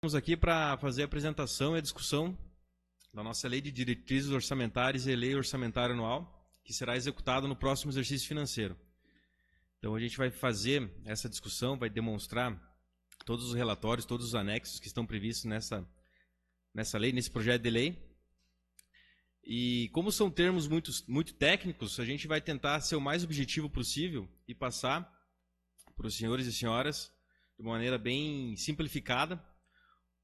Estamos aqui para fazer a apresentação e a discussão da nossa Lei de Diretrizes Orçamentárias e Lei Orçamentária Anual, que será executada no próximo exercício financeiro. Então a gente vai fazer essa discussão, vai demonstrar todos os relatórios, todos os anexos que estão previstos nessa lei, nesse projeto de lei. E como são termos muito técnicos, a gente vai tentar ser o mais objetivo possível e passar para os senhores e senhoras, de uma maneira bem simplificada,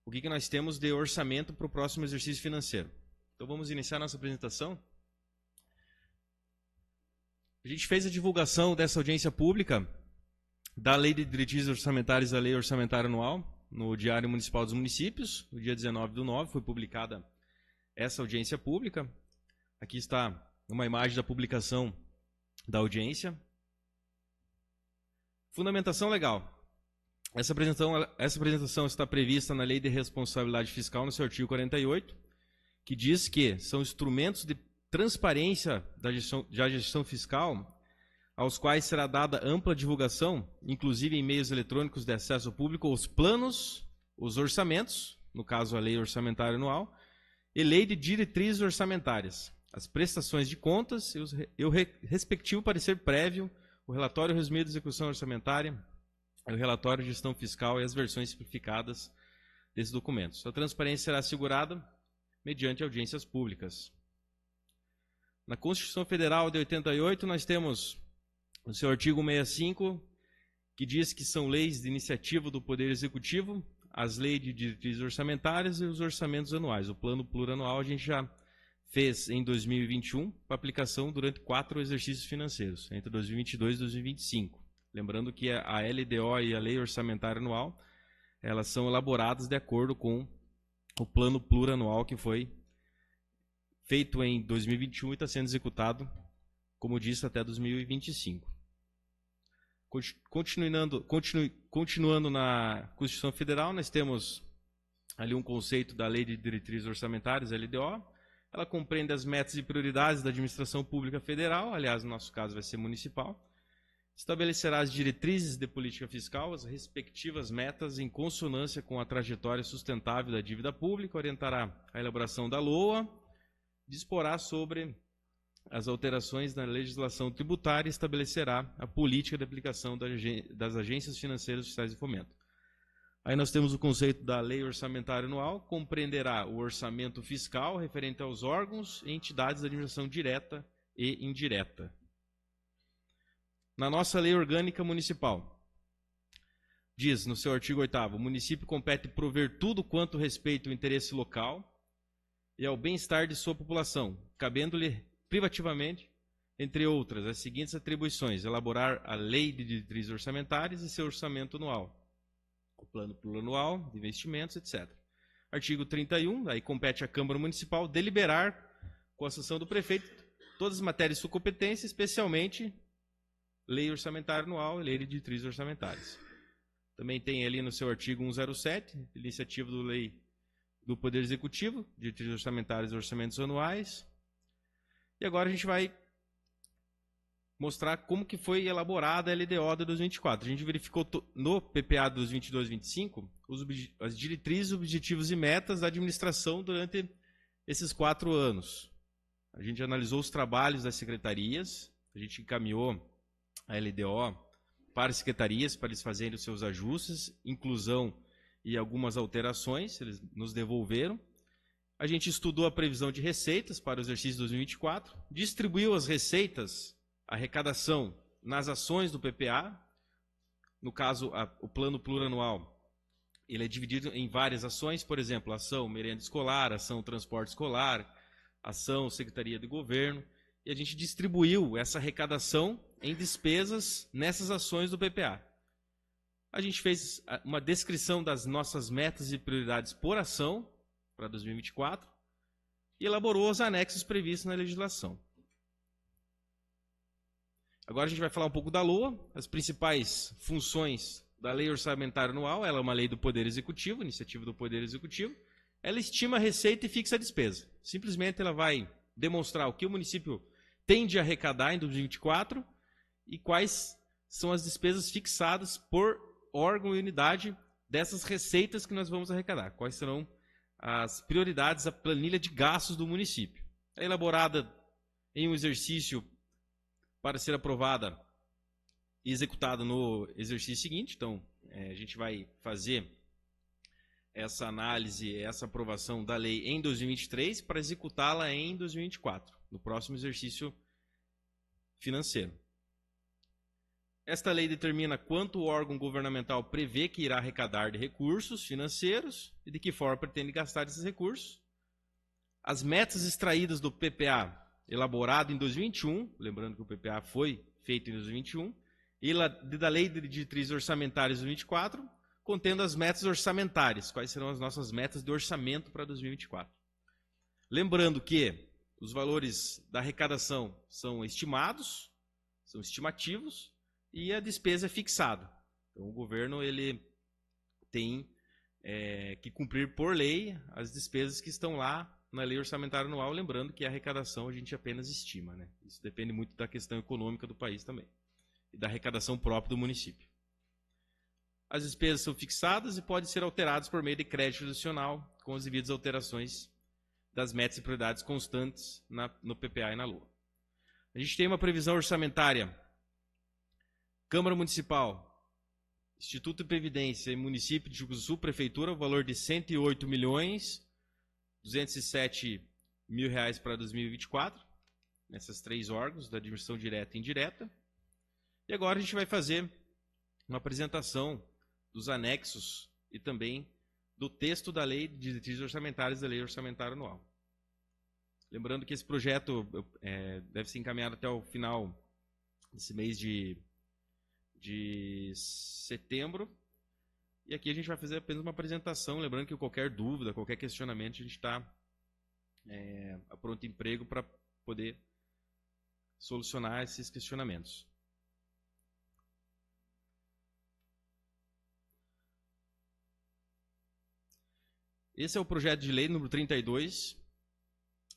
o que nós temos de orçamento para o próximo exercício financeiro. Então vamos iniciar nossa apresentação. A gente fez a divulgação dessa audiência pública da Lei de Diretrizes Orçamentárias e da Lei Orçamentária Anual no Diário Municipal dos Municípios. No dia 19/9 foi publicada essa audiência pública. Aqui está uma imagem da publicação da audiência. Fundamentação legal. Essa apresentação está prevista na Lei de Responsabilidade Fiscal, no seu artigo 48, que diz que são instrumentos de transparência da gestão fiscal, aos quais será dada ampla divulgação, inclusive em meios eletrônicos de acesso ao público, os planos, os orçamentos, no caso a Lei Orçamentária Anual, e Lei de Diretrizes Orçamentárias, as prestações de contas e o respectivo parecer prévio, o relatório resumido de execução orçamentária, o relatório de gestão fiscal e as versões simplificadas desses documentos. A transparência será assegurada mediante audiências públicas. Na Constituição Federal de 88, nós temos no seu artigo 65, que diz que são leis de iniciativa do Poder Executivo, as leis de diretrizes orçamentárias e os orçamentos anuais. O plano plurianual a gente já fez em 2021, para aplicação durante 4 exercícios financeiros, entre 2022 e 2025. Lembrando que a LDO e a Lei Orçamentária Anual, elas são elaboradas de acordo com o plano plurianual que foi feito em 2021 e está sendo executado, como disse, até 2025. Continuando na Constituição Federal, nós temos ali um conceito da Lei de Diretrizes Orçamentárias, LDO. Ela compreende as metas e prioridades da administração pública federal, aliás, no nosso caso vai ser municipal. Estabelecerá as diretrizes de política fiscal, as respectivas metas em consonância com a trajetória sustentável da dívida pública, orientará a elaboração da LOA, disporá sobre as alterações na legislação tributária e estabelecerá a política de aplicação das agências financeiras sociais de fomento. Aí nós temos o conceito da Lei Orçamentária Anual, compreenderá o orçamento fiscal referente aos órgãos e entidades da administração direta e indireta. Na nossa Lei Orgânica Municipal, diz no seu artigo 8º, o município compete prover tudo quanto respeita o interesse local e ao bem-estar de sua população, cabendo-lhe privativamente, entre outras, as seguintes atribuições: elaborar a Lei de Diretrizes Orçamentárias e seu orçamento anual, o plano plurianual de investimentos, etc. Artigo 31, aí compete à Câmara Municipal deliberar, com a sanção do prefeito, todas as matérias de sua competência, especialmente Lei Orçamentária Anual e Lei de Diretrizes Orçamentárias. Também tem ali no seu artigo 107, iniciativa do Poder Executivo, Diretrizes Orçamentárias e Orçamentos Anuais. E agora a gente vai mostrar como que foi elaborada a LDO de 2024. A gente verificou no PPA de 2022-25 as diretrizes, objetivos e metas da administração durante esses 4 anos. A gente analisou os trabalhos das secretarias, a gente encaminhou a LDO para as secretarias, para eles fazerem os seus ajustes, inclusão e algumas alterações, eles nos devolveram. A gente estudou a previsão de receitas para o exercício 2024, distribuiu as receitas, a arrecadação nas ações do PPA. No caso, o plano plurianual, ele é dividido em várias ações, por exemplo, ação merenda escolar, ação transporte escolar, ação secretaria de governo, e a gente distribuiu essa arrecadação em despesas nessas ações do PPA. A gente fez uma descrição das nossas metas e prioridades por ação para 2024 e elaborou os anexos previstos na legislação. Agora a gente vai falar um pouco da LOA, as principais funções da Lei Orçamentária Anual. Ela é uma lei do Poder Executivo, iniciativa do Poder Executivo. Ela estima a receita e fixa a despesa. Simplesmente ela vai demonstrar o que o município tem de arrecadar em 2024 e quais são as despesas fixadas por órgão e unidade dessas receitas que nós vamos arrecadar. Quais serão as prioridades da planilha de gastos do município. É elaborada em um exercício para ser aprovada e executada no exercício seguinte. Então, a gente vai fazer essa análise, essa aprovação da lei em 2023 para executá-la em 2024, no próximo exercício financeiro. Esta lei determina quanto o órgão governamental prevê que irá arrecadar de recursos financeiros e de que forma pretende gastar esses recursos. As metas extraídas do PPA, elaborado em 2021, lembrando que o PPA foi feito em 2021, e da Lei de Diretrizes Orçamentárias de 2024, contendo as metas orçamentárias, quais serão as nossas metas de orçamento para 2024. Lembrando que os valores da arrecadação são estimados, são estimativos, e a despesa é fixada. Então, o governo ele tem que cumprir por lei as despesas que estão lá na lei orçamentária anual, lembrando que a arrecadação a gente apenas estima, né? Isso depende muito da questão econômica do país também, e da arrecadação própria do município. As despesas são fixadas e podem ser alteradas por meio de crédito adicional, com as devidas alterações das metas e prioridades constantes no PPA e na LOA. A gente tem uma previsão orçamentária Câmara Municipal, Instituto de Previdência e Município de Rio Grande do Sul, Prefeitura, o valor de R$ 108.207.000 para 2024, nessas três órgãos, da administração direta e indireta. E agora a gente vai fazer uma apresentação dos anexos e também do texto da Lei de Diretrizes Orçamentárias da Lei Orçamentária Anual. Lembrando que esse projeto deve ser encaminhado até o final desse mês de setembro. E aqui a gente vai fazer apenas uma apresentação, lembrando que qualquer dúvida, qualquer questionamento, a gente está a pronto emprego para poder solucionar esses questionamentos. Esse é o projeto de lei número 32,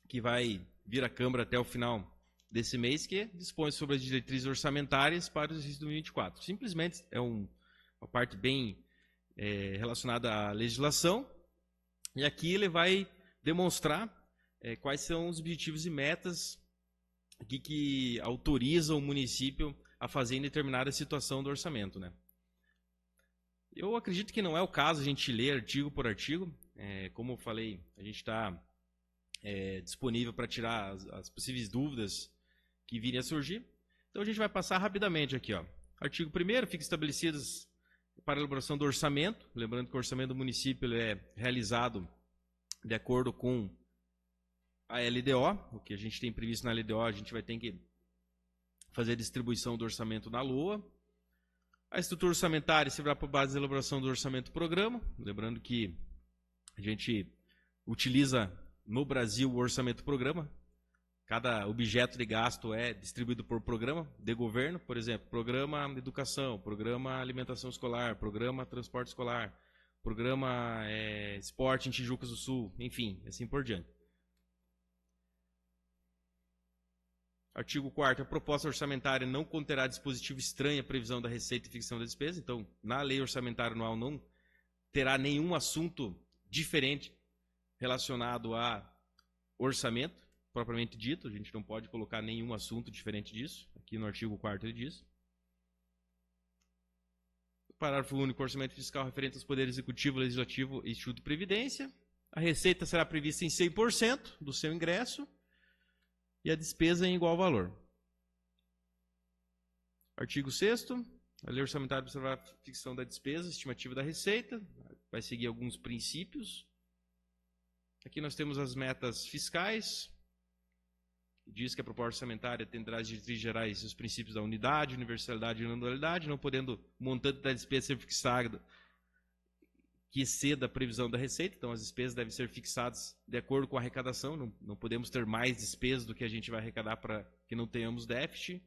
que vai vir à Câmara até o final desse mês, que dispõe sobre as diretrizes orçamentárias para o exercício de 2024. Simplesmente é uma parte bem relacionada à legislação, e aqui ele vai demonstrar quais são os objetivos e metas que autorizam o município a fazer em determinada situação do orçamento, né? Eu acredito que não é o caso a gente ler artigo por artigo. Como eu falei, a gente está disponível para tirar as possíveis dúvidas que virem a surgir. Então a gente vai passar rapidamente aqui, ó. Artigo 1º, fica estabelecidas para a elaboração do orçamento, lembrando que o orçamento do município ele é realizado de acordo com a LDO, o que a gente tem previsto na LDO, a gente vai ter que fazer a distribuição do orçamento na LOA. A estrutura orçamentária será por base da elaboração do orçamento programa, lembrando que a gente utiliza no Brasil o orçamento programa. Cada objeto de gasto é distribuído por programa de governo, por exemplo, programa educação, programa alimentação escolar, programa transporte escolar, programa esporte em Tijucas do Sul, enfim, assim por diante. Artigo 4º, a proposta orçamentária não conterá dispositivo estranho à previsão da receita e fixação da despesa. Então, na lei orçamentária anual não terá nenhum assunto diferente relacionado a orçamento, propriamente dito. A gente não pode colocar nenhum assunto diferente disso. Aqui no artigo 4º ele diz. O parágrafo único, orçamento fiscal referente aos poderes executivo, legislativo e instituto de previdência. A receita será prevista em 100% do seu ingresso e a despesa em igual valor. Artigo 6º, a lei orçamentária observará a fixação da despesa, estimativa da receita, vai seguir alguns princípios. Aqui nós temos as metas fiscais, que diz que a proposta orçamentária atenderá às diretrizes gerais e os princípios da unidade, universalidade e anualidade, não podendo o montante da despesa ser fixado que exceda a previsão da receita. Então as despesas devem ser fixadas de acordo com a arrecadação, não podemos ter mais despesas do que a gente vai arrecadar para que não tenhamos déficit.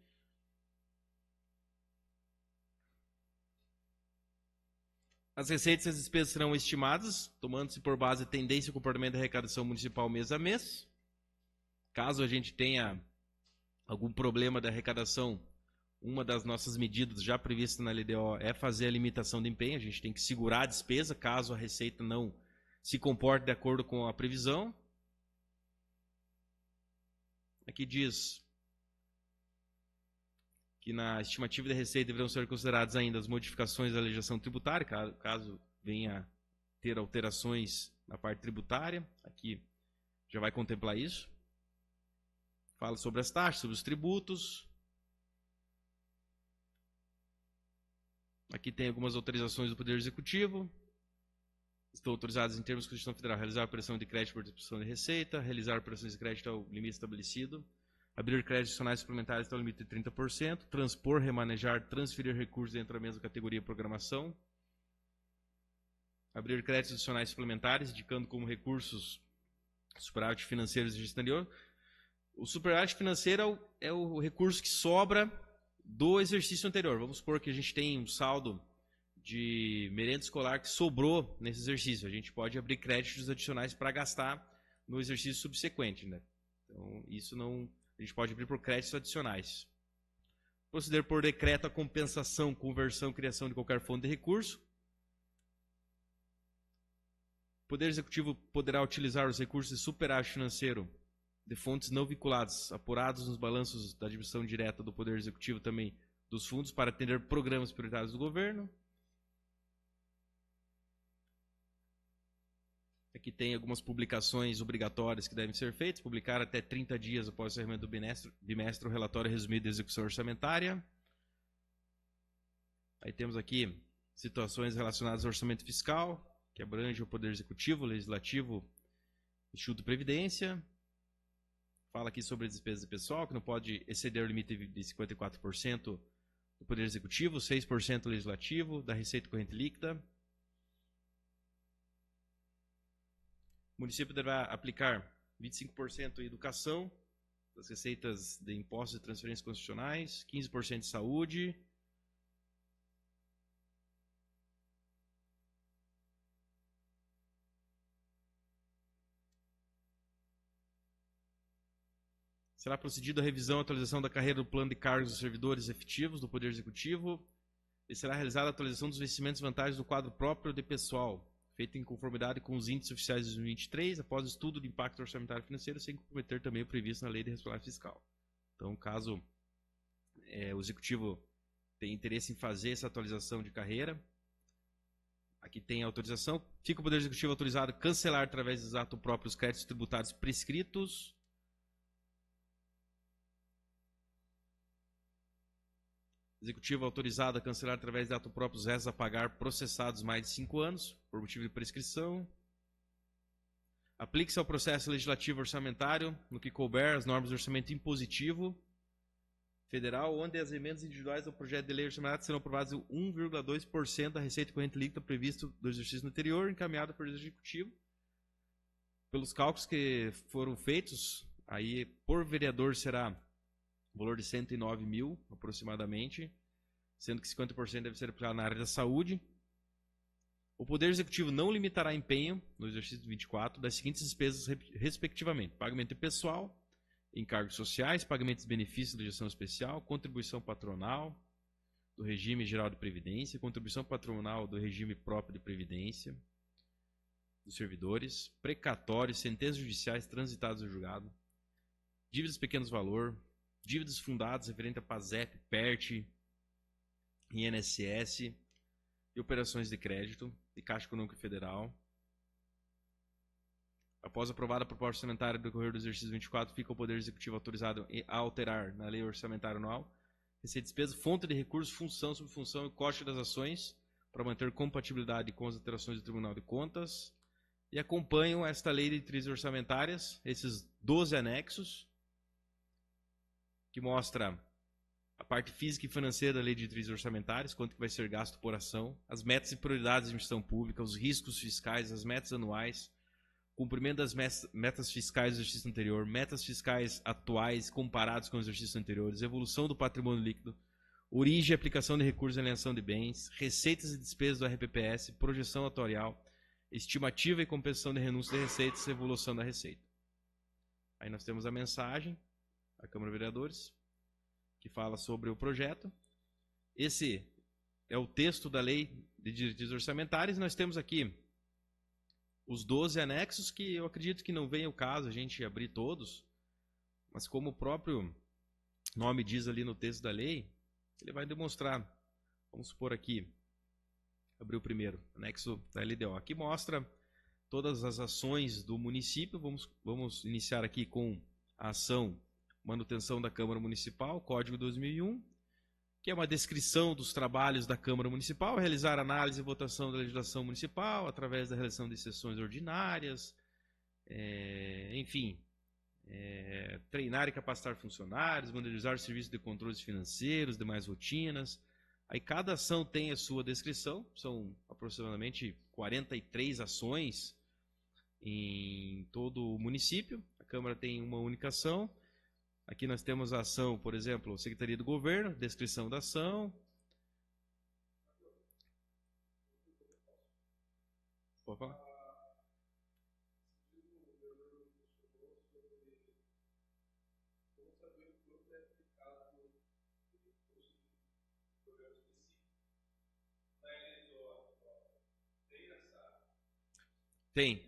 As receitas e as despesas serão estimadas, tomando-se por base a tendência e comportamento da arrecadação municipal mês a mês. Caso a gente tenha algum problema da arrecadação, uma das nossas medidas já previstas na LDO é fazer a limitação de empenho. A gente tem que segurar a despesa caso a receita não se comporte de acordo com a previsão. Aqui diz que na estimativa de receita deverão ser consideradas ainda as modificações da legislação tributária, caso venha a ter alterações na parte tributária. Aqui já vai contemplar isso. Fala sobre as taxas, sobre os tributos. Aqui tem algumas autorizações do Poder Executivo. Estão autorizadas em termos de Constituição Federal: realizar operação de crédito por distribuição de receita, realizar operações de crédito ao limite estabelecido, abrir créditos adicionais suplementares até o limite de 30%, transpor, remanejar, transferir recursos dentro da mesma categoria de programação, abrir créditos adicionais suplementares, indicando como recursos superávit financeiros de exterior. O superávit financeiro é o recurso que sobra do exercício anterior. Vamos supor que a gente tem um saldo de merenda escolar que sobrou nesse exercício. A gente pode abrir créditos adicionais para gastar no exercício subsequente, né? Então, isso não... A gente pode abrir por créditos adicionais. Proceder por decreto a compensação, conversão, criação de qualquer fonte de recurso. O Poder Executivo poderá utilizar os recursos de superávit financeiro de fontes não vinculadas, apurados nos balanços da administração direta do Poder Executivo também dos fundos para atender programas prioritários do governo. Aqui tem algumas publicações obrigatórias que devem ser feitas. Publicar até 30 dias após o encerramento do bimestre o relatório resumido de execução orçamentária. Aí temos aqui situações relacionadas ao orçamento fiscal, que abrange o Poder Executivo, Legislativo, Instituto de Previdência. Fala aqui sobre a despesa de pessoal, que não pode exceder o limite de 54% do Poder Executivo, 6% do Legislativo, da receita corrente líquida. O município deverá aplicar 25% em educação, das receitas de impostos e transferências constitucionais, 15% de saúde, será procedida a revisão e atualização da carreira do plano de cargos dos servidores efetivos do Poder Executivo e será realizada a atualização dos vencimentos e vantagens do quadro próprio de pessoal, feito em conformidade com os índices oficiais de 2023, após estudo de impacto orçamentário financeiro, sem comprometer também o previsto na Lei de Responsabilidade Fiscal. Então, caso o Executivo tenha interesse em fazer essa atualização de carreira, aqui tem a autorização. Fica o Poder Executivo autorizado a cancelar através dos atos próprios os créditos tributários prescritos. Executivo autorizado a cancelar através de ato próprio os restos a pagar processados mais de 5 anos, por motivo de prescrição. Aplique-se ao processo legislativo orçamentário, no que couber, as normas do orçamento impositivo federal, onde as emendas individuais ao projeto de lei orçamentário serão aprovadas em 1,2% da receita corrente líquida previsto do exercício anterior, encaminhado pelo Executivo. Pelos cálculos que foram feitos, aí por vereador será valor de 109 mil, aproximadamente, sendo que 50% deve ser aplicado na área da saúde. O Poder Executivo não limitará empenho, no exercício 24, das seguintes despesas, respectivamente: pagamento de pessoal, encargos sociais, pagamento de benefícios de gestão especial, contribuição patronal do regime geral de previdência, contribuição patronal do regime próprio de previdência dos servidores, precatórios, sentenças judiciais transitadas no julgado, dívidas de pequenos valor, dívidas fundadas referente a PASEP, PERT, INSS e operações de crédito de Caixa Econômica Federal. Após aprovada a proposta orçamentária do decorrer do exercício 24, fica o Poder Executivo autorizado a alterar na Lei Orçamentária Anual receita e despesa, fonte de recursos, função, subfunção e custo das ações para manter compatibilidade com as alterações do Tribunal de Contas. E acompanham esta Lei de Diretrizes Orçamentárias, esses 12 anexos, que mostra a parte física e financeira da Lei de Diretrizes Orçamentárias, quanto que vai ser gasto por ação, as metas e prioridades de administração pública, os riscos fiscais, as metas anuais, cumprimento das metas fiscais do exercício anterior, metas fiscais atuais comparadas com os exercícios anteriores, evolução do patrimônio líquido, origem e aplicação de recursos em alienação de bens, receitas e despesas do RPPS, projeção atuarial, estimativa e compensação de renúncia de receitas e evolução da receita. Aí nós temos a mensagem à Câmara de Vereadores, que fala sobre o projeto. Esse é o texto da Lei de Diretrizes Orçamentárias. Nós temos aqui os 12 anexos, que eu acredito que não vem ao caso a gente abrir todos, mas como o próprio nome diz ali no texto da lei, ele vai demonstrar. Vamos supor aqui, abrir o primeiro, anexo da LDO. Aqui mostra todas as ações do município. Vamos iniciar aqui com a ação manutenção da Câmara Municipal, Código 2001, que é uma descrição dos trabalhos da Câmara Municipal, realizar análise e votação da legislação municipal através da realização de sessões ordinárias, enfim, treinar e capacitar funcionários, monitorizar serviços de controles financeiros, demais rotinas. Aí cada ação tem a sua descrição, são aproximadamente 43 ações em todo o município. A Câmara tem uma única ação. Aqui nós temos a ação, por exemplo, Secretaria do Governo, descrição da ação. Pode falar? Tem.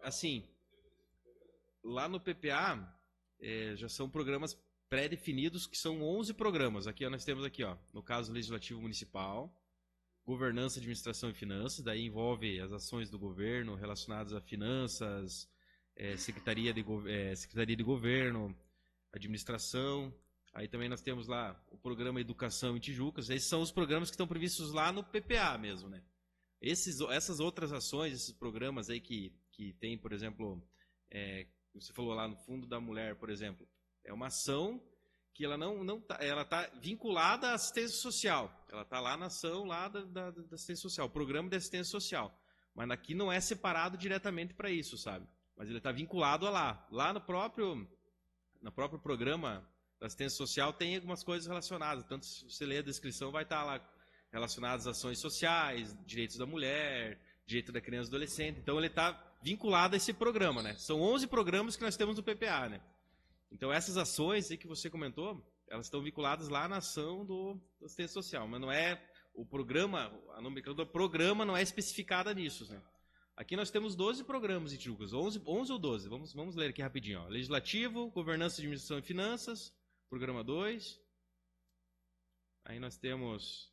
Assim, lá no PPA, já são programas pré-definidos, que são 11 programas. Aqui nós temos aqui, ó, no caso Legislativo Municipal, Governança, Administração e Finanças, daí envolve as ações do governo relacionadas a finanças, Secretaria de Governo, Administração. Aí também nós temos lá o programa Educação em Tijucas. Esses são os programas que estão previstos lá no PPA mesmo, né? Essas outras ações, esses programas aí que tem, por exemplo, você falou lá no Fundo da Mulher, por exemplo, é uma ação que ela ela está vinculada à assistência social. Ela está lá na ação lá da assistência social, programa de assistência social. Mas aqui não é separado diretamente para isso, sabe? Mas ele está vinculado a lá. Lá no próprio programa da assistência social tem algumas coisas relacionadas. Tanto se você ler a descrição, vai estar lá relacionadas às ações sociais, direitos da mulher, direito da criança e adolescente. Então ele está vinculado a esse programa, né? São 11 programas que nós temos no PPA, né? Então essas ações aí que você comentou, elas estão vinculadas lá na ação da assistência social, mas não é o programa, a nomenclatura do programa não é especificada nisso, né? Aqui nós temos 12 programas em Tijucas, 11 ou 12, vamos ler aqui rapidinho, ó. Legislativo, Governança, Administração e Finanças, programa 2. Aí nós temos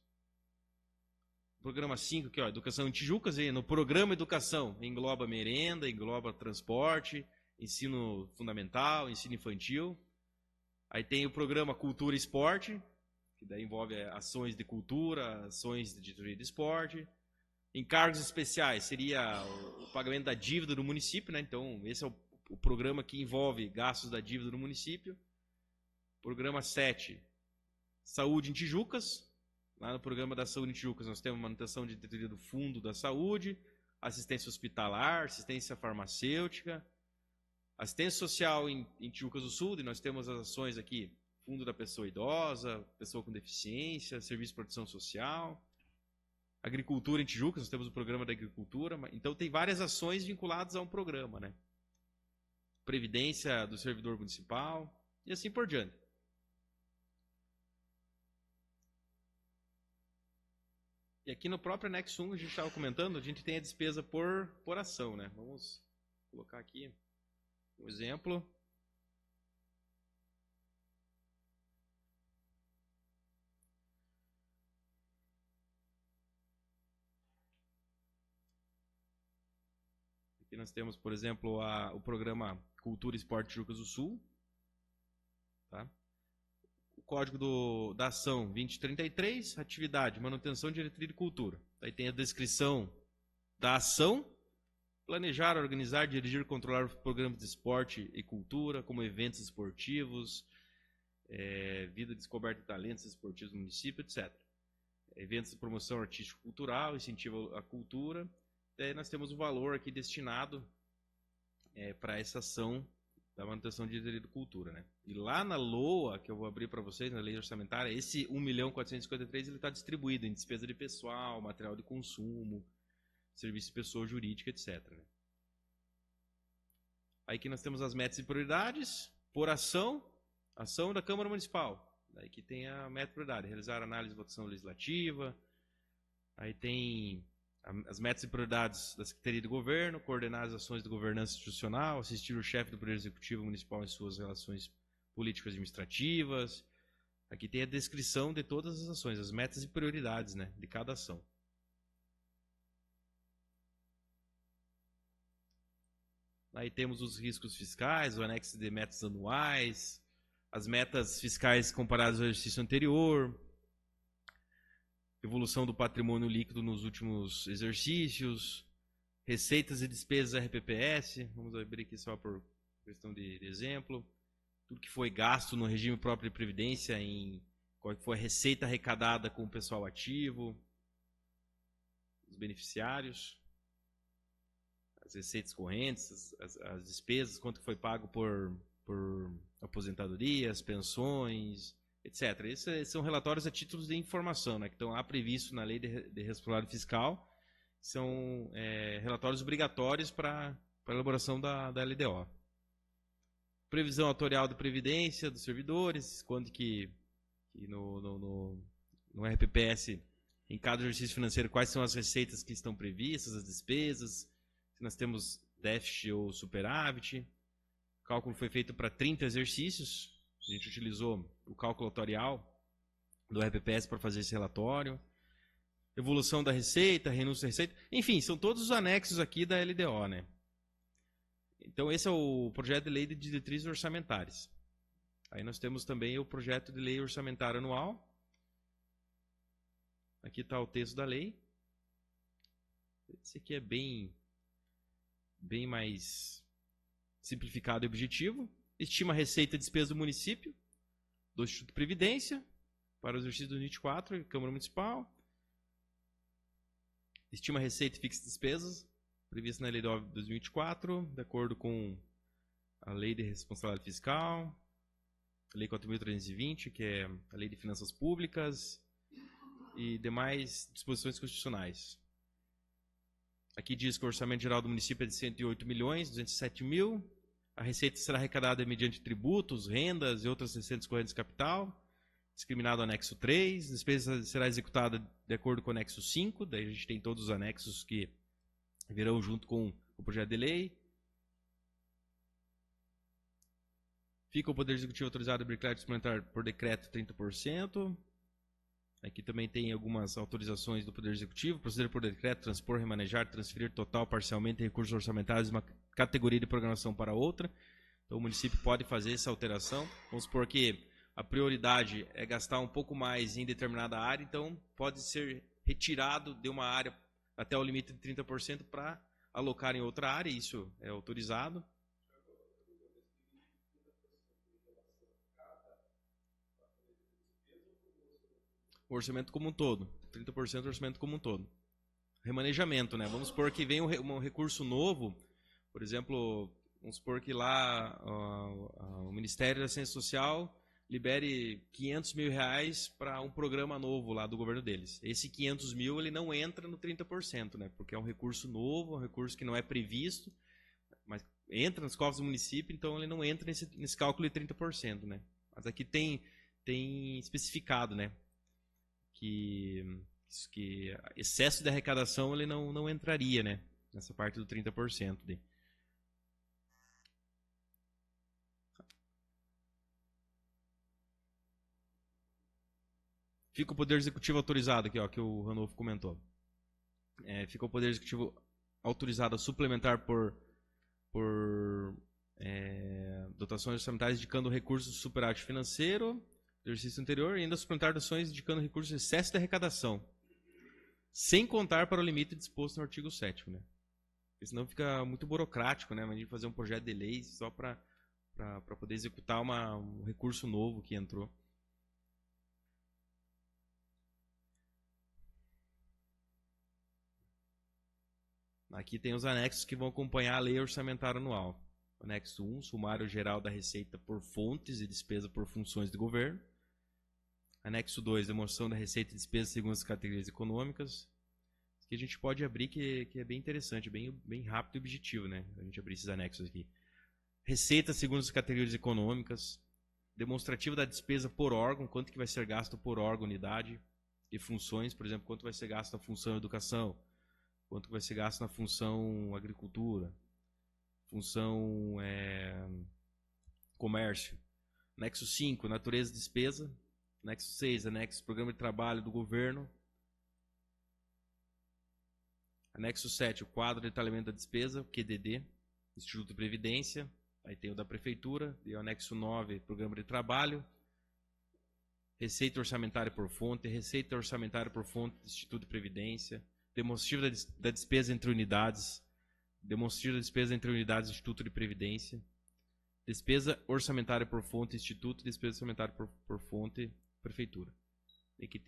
programa 5 aqui, ó, Educação em Tijucas, e no programa Educação engloba merenda, engloba transporte, ensino fundamental, ensino infantil. Aí tem o programa Cultura e Esporte, que daí envolve ações de cultura, ações de diretoria de esporte. Encargos especiais seria o pagamento da dívida do município, né? Então esse é o programa que envolve gastos da dívida do município. Programa 7, Saúde em Tijucas. Lá no programa da Saúde em Tijucas nós temos manutenção de diretoria do Fundo da Saúde, assistência hospitalar, assistência farmacêutica, assistência social em Tijucas do Sul, e nós temos as ações aqui, Fundo da Pessoa Idosa, Pessoa com Deficiência, Serviço de Proteção Social, Agricultura em Tijucas, nós temos o programa da Agricultura, então tem várias ações vinculadas a um programa, né? Previdência do servidor municipal, e assim por diante. E aqui no próprio anexo 1, a gente estava comentando, a gente tem a despesa por ação, né? Vamos colocar aqui um exemplo. Aqui nós temos, por exemplo, o programa Cultura e Esporte Tijucas do Sul. Tá? O código da ação 2033, atividade, manutenção de diretoria de cultura. Aí tem a descrição da ação, planejar, organizar, dirigir, controlar os programas de esporte e cultura, como eventos esportivos, vida, descoberta de talentos esportivos do município, etc. Eventos de promoção artístico-cultural, incentivo à cultura. Daí nós temos o valor aqui destinado para essa ação da manutenção de direito de cultura, né? E lá na LOA, que eu vou abrir para vocês, na lei orçamentária, esse 1.453.000 ele está distribuído em despesa de pessoal, material de consumo, serviço de pessoa jurídica, etc. Né? Aí que nós temos as metas e prioridades, por ação da Câmara Municipal. Daí que tem a meta e prioridade, realizar análise e votação legislativa. Aí tem as metas e prioridades da Secretaria de Governo, coordenar as ações de governança institucional, assistir o chefe do Poder Executivo Municipal em suas relações políticas administrativas. Aqui tem a descrição de todas as ações, as metas e prioridades, né, de cada ação. Aí temos os riscos fiscais, o anexo de metas anuais, as metas fiscais comparadas ao exercício anterior, evolução do patrimônio líquido nos últimos exercícios, receitas e despesas RPPS, vamos abrir aqui só por questão de exemplo, tudo que foi gasto no regime próprio de previdência, qual foi a receita arrecadada com o pessoal ativo, os beneficiários, as receitas correntes, as despesas, quanto foi pago por aposentadorias, pensões, etc. Esses são relatórios a títulos de informação, né, que estão lá previstos na lei de responsabilidade fiscal. São relatórios obrigatórios para a elaboração da LDO. Previsão atuarial de previdência dos servidores, quando que no RPPS, em cada exercício financeiro, quais são as receitas que estão previstas, as despesas, se nós temos déficit ou superávit. O cálculo foi feito para 30 exercícios. A gente utilizou o cálculo atuarial do RPPS para fazer esse relatório. Evolução da receita, renúncia da receita. Enfim, são todos os anexos aqui da LDO, né? Então, esse é o projeto de lei de diretrizes orçamentárias. Aí nós temos também o projeto de lei orçamentária anual. Aqui está o texto da lei. Esse aqui é bem mais simplificado e objetivo. Estima a receita e despesa do município, do Instituto de Previdência, para o exercício de 2024, Câmara Municipal. Estima a receita e fixa despesas, prevista na Lei de 2024, de acordo com a Lei de Responsabilidade Fiscal, a Lei 4.320, que é a Lei de Finanças Públicas, e demais disposições constitucionais. Aqui diz que o orçamento geral do município é de 108.207.000. A receita será arrecadada mediante tributos, rendas e outras receitas correntes de capital, discriminado o anexo 3. A despesa será executada de acordo com o anexo 5. Daí a gente tem todos os anexos que virão junto com o projeto de lei. Fica o Poder Executivo autorizado a abrir crédito suplementar por decreto 30%. Aqui também tem algumas autorizações do Poder Executivo: proceder por decreto, transpor, remanejar, transferir total, parcialmente recursos orçamentários de uma categoria de programação para outra. Então o município pode fazer essa alteração. Vamos supor que a prioridade é gastar um pouco mais em determinada área, então pode ser retirado de uma área até o limite de 30% para alocar em outra área, isso é autorizado. O orçamento como um todo, 30% do orçamento como um todo. Remanejamento, né? Vamos supor que vem um recurso novo, por exemplo, vamos supor que lá o Ministério da Ciência Social libere 500 mil reais para um programa novo lá do governo deles. Esse 500 mil ele não entra no 30%, né? Porque é um recurso novo, um recurso que não é previsto, mas entra nos cofres do município, então ele não entra nesse cálculo de 30%, né? Mas aqui tem especificado, né? Que excesso de arrecadação ele não entraria, né? Nessa parte do 30%. Fica o Poder Executivo autorizado, aqui, ó, que o Ranolfo comentou. Fica o Poder Executivo autorizado a suplementar por dotações orçamentárias indicando recursos de superávit financeiro do exercício anterior e ainda suplementar dotações indicando recursos de excesso de arrecadação, sem contar para o limite disposto no artigo 7º, né? Porque senão fica muito burocrático, né? Imagina fazer um projeto de lei só para poder executar um recurso novo que entrou. Aqui tem os anexos que vão acompanhar a lei orçamentária anual. Anexo 1, sumário geral da receita por fontes e despesa por funções de governo. Anexo 2, demonstração da receita e despesa segundo as categorias econômicas. Que a gente pode abrir, que é bem interessante, bem rápido e objetivo, né? A gente abrir esses anexos aqui. Receita segundo as categorias econômicas. Demonstrativo da despesa por órgão, quanto que vai ser gasto por órgão, unidade e funções. Por exemplo, quanto vai ser gasto na função educação, quanto que vai ser gasto na função agricultura, função comércio. Anexo 5, natureza e despesa. Anexo 6, anexo programa de trabalho do governo. Anexo 7, o quadro de detalhamento da despesa, QDD, Instituto de Previdência. Aí tem o da Prefeitura. E o anexo 9, programa de trabalho. Receita orçamentária por fonte. Receita orçamentária por fonte do Instituto de Previdência. Demonstrativo da despesa entre unidades. Demonstrativo da despesa entre unidades do Instituto de Previdência. Despesa orçamentária por fonte, Instituto. Despesa orçamentária por fonte, Prefeitura.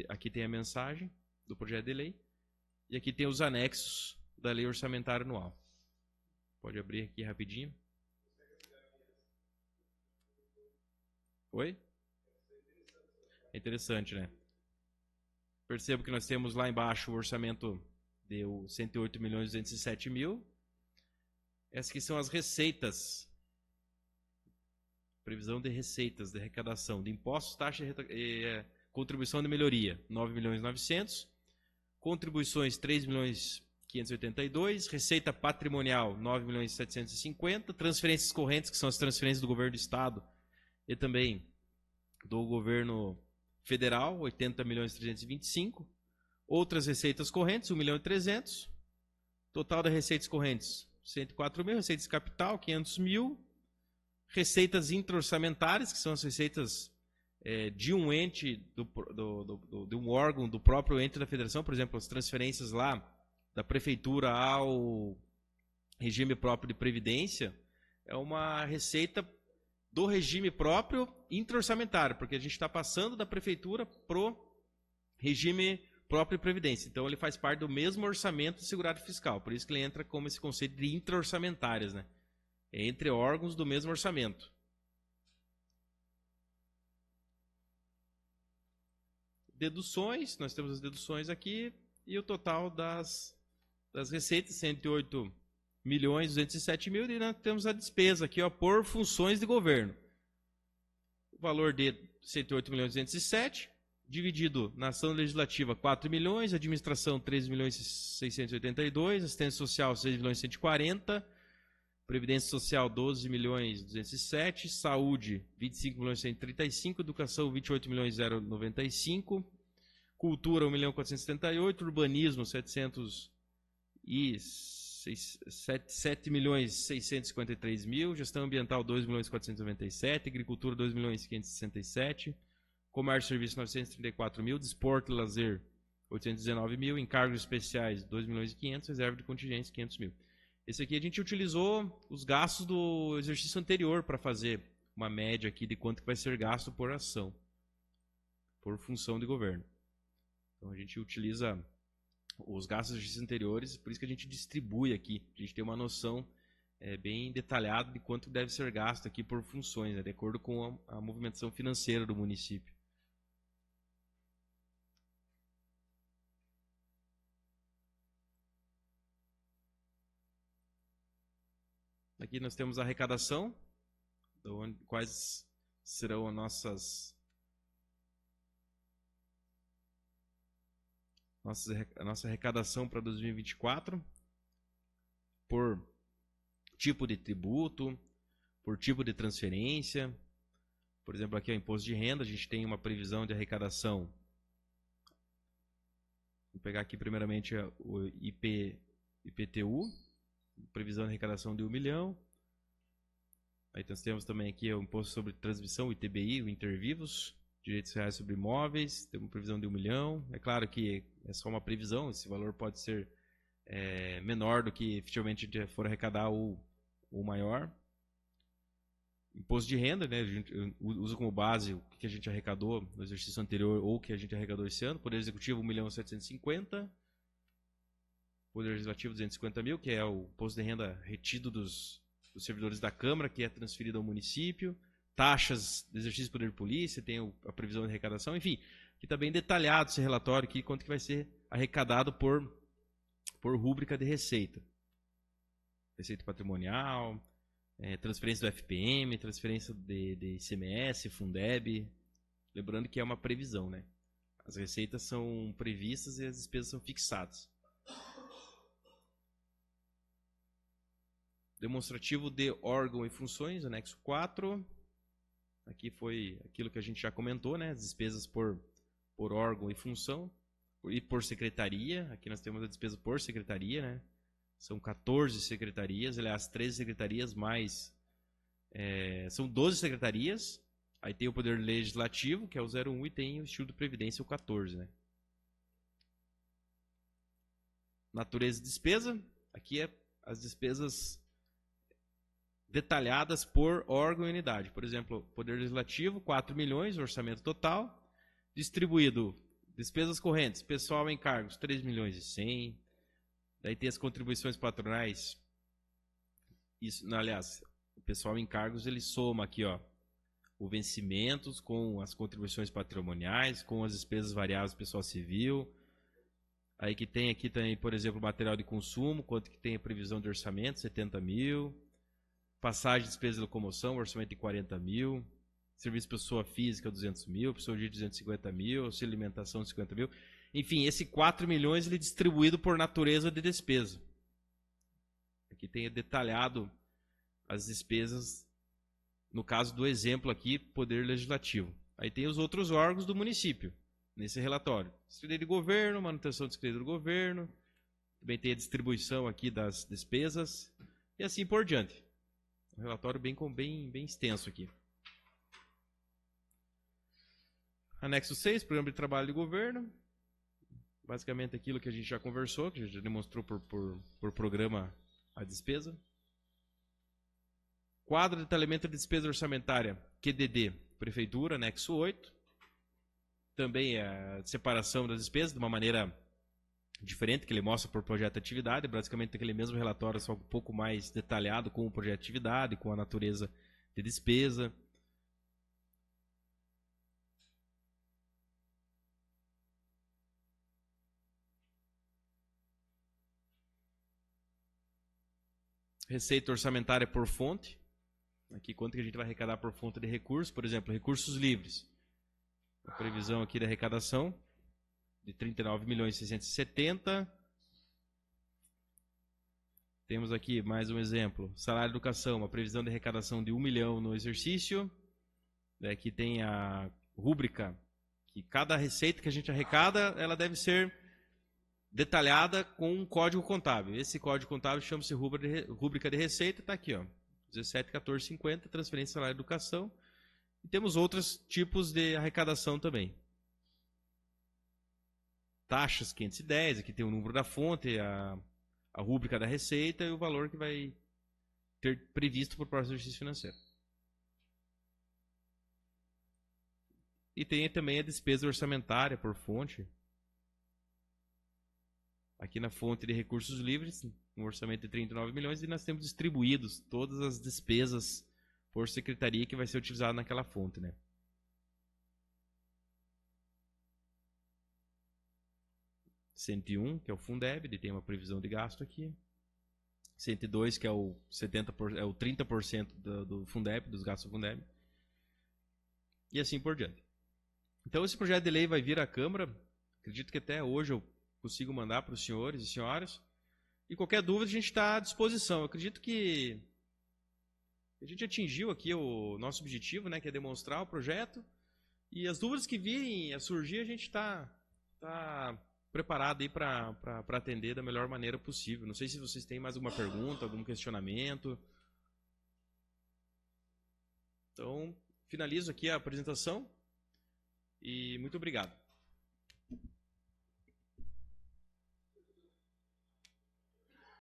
Aqui tem a mensagem do projeto de lei. E aqui tem os anexos da lei orçamentária anual. Pode abrir aqui rapidinho. Oi? É interessante, né? Percebo que nós temos lá embaixo o orçamento deu 108.207.000. Essas aqui são as receitas. Previsão de receitas, de arrecadação, de impostos, taxa e contribuição de melhoria, 9.900.000. Contribuições, 3.582.000. Receita patrimonial, 9.750.000. Transferências correntes, que são as transferências do governo do estado e também do governo federal, 80.325.000. Outras receitas correntes, 1.300.000. Total das receitas correntes, 104.000. Receitas de capital, 500.000. Receitas intra-orçamentárias, que são as receitas de um ente, de um órgão, do próprio ente da federação. Por exemplo, as transferências lá da prefeitura ao regime próprio de previdência, é uma receita do regime próprio intra-orçamentário, porque a gente está passando da prefeitura para o regime próprio de previdência. Então, ele faz parte do mesmo orçamento de segurado fiscal. Por isso que ele entra como esse conceito de intra-orçamentárias, né? É entre órgãos do mesmo orçamento. Deduções, nós temos as deduções aqui, e o total das receitas, 108.207.000, e nós temos a despesa aqui, ó, por funções de governo. O valor de 108.207.000, dividido na ação legislativa, 4 milhões, administração, 13.682.000, assistência social, 6.140.000, Previdência Social, 12.207.000, Saúde, 25.135.000, Educação, 28.095.000, Cultura, 1.478.000, Urbanismo, 7.653.000, Gestão Ambiental, 2.497.000, Agricultura, 2.567.000, Comércio e Serviço, 934.000, Desporto e Lazer, 819.000, Encargos Especiais, 2.500.000, Reserva de Contingentes, 500.000. Esse aqui a gente utilizou os gastos do exercício anterior para fazer uma média aqui de quanto que vai ser gasto por ação, por função de governo. Então a gente utiliza os gastos dos exercícios anteriores, por isso que a gente distribui aqui. A gente tem uma noção bem detalhada de quanto deve ser gasto aqui por funções, né, de acordo com a movimentação financeira do município. Aqui nós temos a arrecadação, quais serão a nossa arrecadação para 2024, por tipo de tributo, por tipo de transferência. Por exemplo, aqui é o imposto de renda, a gente tem uma previsão de arrecadação. Vou pegar aqui primeiramente o IPTU, previsão de arrecadação de 1 milhão. Aí nós temos também aqui o imposto sobre transmissão, o ITBI, o Intervivos, direitos reais sobre imóveis, temos previsão de 1 milhão. É claro que é só uma previsão, esse valor pode ser menor do que efetivamente for arrecadar ou maior. Imposto de renda, né? A gente usa como base o que a gente arrecadou no exercício anterior ou o que a gente arrecadou esse ano. Poder Executivo, 1.750.000. Poder Legislativo, 250.000, que é o imposto de renda retido dos dos servidores da Câmara, que é transferido ao município, taxas de exercício do poder de polícia, tem a previsão de arrecadação, enfim, aqui está bem detalhado esse relatório aqui, quanto que vai ser arrecadado por rúbrica de receita. Receita patrimonial, transferência do FPM, transferência de ICMS, Fundeb, lembrando que é uma previsão, né? As receitas são previstas e as despesas são fixadas. Demonstrativo de órgão e funções, anexo 4. Aqui foi aquilo que a gente já comentou, né? As despesas por órgão e função e por secretaria. Aqui nós temos a despesa por secretaria, né? São 14 secretarias, aliás, 13 secretarias mais... são 12 secretarias. Aí tem o Poder Legislativo, que é o 01, e tem o Instituto de Previdência, o 14, né? Natureza de despesa. Aqui é as despesas detalhadas por órgão e unidade. Por exemplo, Poder Legislativo, 4 milhões, orçamento total. Distribuído, despesas correntes, pessoal em cargos, 3 milhões e 100. Daí tem as contribuições patronais. Isso, aliás, o pessoal em cargos, ele soma aqui, ó, o vencimentos com as contribuições patrimoniais, com as despesas variáveis do pessoal civil. Aí que tem aqui também, por exemplo, material de consumo, quanto que tem a previsão de orçamento, 70 mil. Passagem, despesa de locomoção, orçamento de 40 mil. Serviço de pessoa física, 200 mil. Pessoa de 250 mil. Auxílio de alimentação, 50 mil. Enfim, esse 4 milhões ele é distribuído por natureza de despesa. Aqui tem detalhado as despesas, no caso do exemplo aqui, Poder Legislativo. Aí tem os outros órgãos do município, nesse relatório. Secretaria de Governo, manutenção de Secretaria do Governo. Também tem a distribuição aqui das despesas. E assim por diante. Um relatório bem extenso aqui. Anexo 6, Programa de Trabalho de Governo. Basicamente aquilo que a gente já conversou, que a gente já demonstrou por programa a despesa. Quadro de detalhamento de despesa orçamentária, QDD, Prefeitura, anexo 8. Também a separação das despesas de uma maneira diferente, que ele mostra por projeto de atividade. Basicamente aquele mesmo relatório, só um pouco mais detalhado com o projeto de atividade, com a natureza de despesa. Receita orçamentária por fonte. Aqui quanto que a gente vai arrecadar por fonte de recursos. Por exemplo, recursos livres. A previsão aqui da arrecadação de 39 milhões e 670. Temos aqui mais um exemplo. Salário de educação, uma previsão de arrecadação de 1 milhão no exercício. Aqui tem a rúbrica, que cada receita que a gente arrecada, ela deve ser detalhada com um código contábil. Esse código contábil chama-se rúbrica de receita, está aqui, ó, 17.1450, transferência de salário de educação. E temos outros tipos de arrecadação também. Taxas 510, aqui tem o número da fonte, a rúbrica da receita e o valor que vai ter previsto para o próximo exercício financeiro. E tem também a despesa orçamentária por fonte. Aqui na fonte de recursos livres, um orçamento de 39 milhões, e nós temos distribuídos todas as despesas por secretaria que vai ser utilizada naquela fonte, né? que é o Fundeb, ele tem uma previsão de gasto aqui. 102, que é o 30% do Fundeb, dos gastos do Fundeb. E assim por diante. Então esse projeto de lei vai vir à Câmara. Acredito que até hoje eu consigo mandar para os senhores e senhoras. E qualquer dúvida a gente está à disposição. Eu acredito que a gente atingiu aqui o nosso objetivo, né, que é demonstrar o projeto. E as dúvidas que virem a surgir, a gente está preparado aí para atender da melhor maneira possível. Não sei se vocês têm mais alguma pergunta, algum questionamento. Então, finalizo aqui a apresentação e muito obrigado.